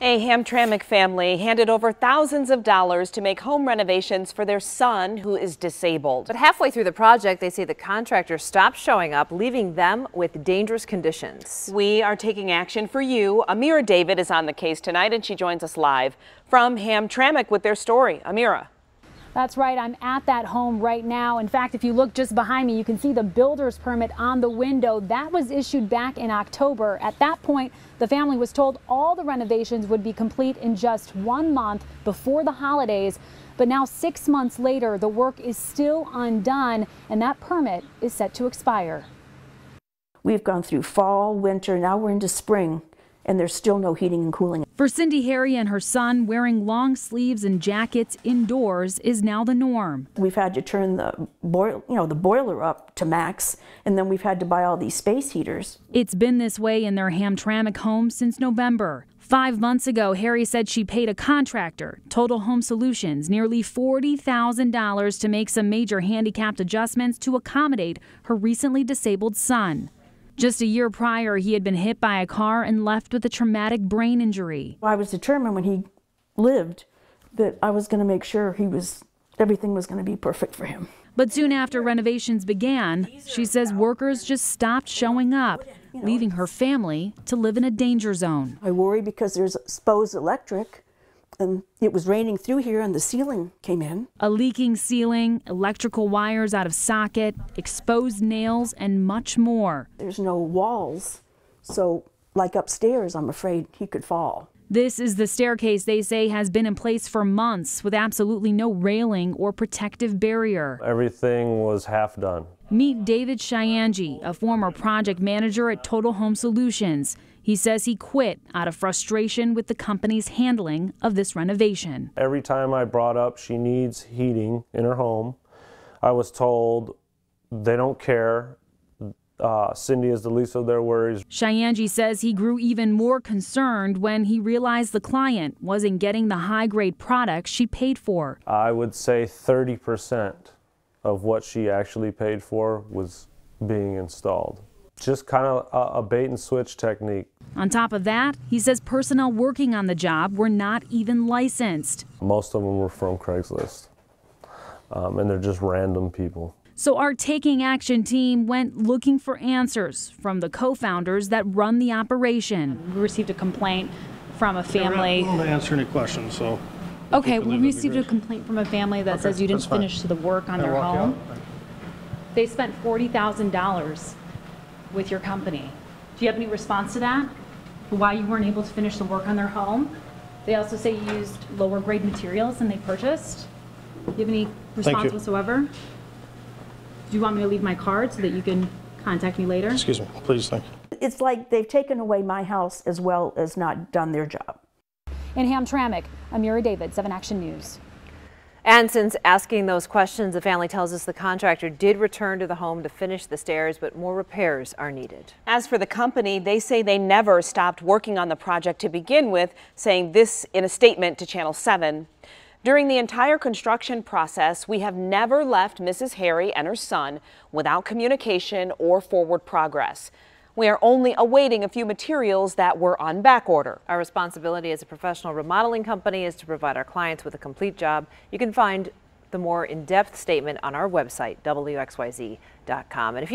A Hamtramck family handed over thousands of dollars to make home renovations for their son who is disabled. But halfway through the project, they say the contractor stopped showing up, leaving them with dangerous conditions. We are taking action for you. Amira David is on the case tonight, and she joins us live from Hamtramck with their story. Amira. That's right. I'm at that home right now. In fact, if you look just behind me, you can see the builder's permit on the window. That was issued back in October. At that point, the family was told all the renovations would be complete in just 1 month before the holidays. But now 6 months later, the work is still undone, and that permit is set to expire. We've gone through fall, winter, now we're into spring, and there's still no heating and cooling. For Cindy Harry and her son, wearing long sleeves and jackets indoors is now the norm. We've had to turn the boiler up to max, and then we've had to buy all these space heaters. It's been this way in their Hamtramck home since November. 5 months ago, Harry said she paid a contractor, Total Home Solutions, nearly $40,000 to make some major handicapped adjustments to accommodate her recently disabled son. Just a year prior, he had been hit by a car and left with a traumatic brain injury. I was determined when he lived that I was going to make sure everything was going to be perfect for him. But soon after renovations began, she says workers just stopped showing up, leaving her family to live in a danger zone. I worry because there's exposed electric, and it was raining through here and the ceiling came in. A leaking ceiling, electrical wires out of socket, exposed nails, and much more. There's no walls, so like upstairs, I'm afraid he could fall. This is the staircase they say has been in place for months with absolutely no railing or protective barrier. Everything was half done. Meet David Shayanji, a former project manager at Total Home Solutions. He says he quit out of frustration with the company's handling of this renovation. Every time I brought up she needs heating in her home, I was told they don't care. Cindy is the least of their worries. Shayanji says he grew even more concerned when he realized the client wasn't getting the high-grade products she paid for. I would say 30% of what she actually paid for was being installed. Just kind of a bait and switch technique. On top of that, he says personnel working on the job were not even licensed. Most of them were from Craigslist, and they're just random people. So our Taking Action team went looking for answers from the co-founders that run the operation. We received a complaint from a family. I'm not going to answer any questions, so. Okay, we received a complaint from a family that says you didn't finish the work on their home. They spent $40,000 with your company. Do you have any response to that? Why you weren't able to finish the work on their home? They also say you used lower grade materials than they purchased. Do you have any response whatsoever? Do you want me to leave my card so that you can contact me later? Excuse me, please, thank you. It's like they've taken away my house as well as not done their job. In Hamtramck, Amira David, 7 Action News. And since asking those questions, the family tells us the contractor did return to the home to finish the stairs, but more repairs are needed. As for the company, they say they never stopped working on the project to begin with, saying this in a statement to Channel 7. During the entire construction process, we have never left Mrs. Harry and her son without communication or forward progress. We are only awaiting a few materials that were on back order. Our responsibility as a professional remodeling company is to provide our clients with a complete job. You can find the more in-depth statement on our website, WXYZ.com. And if you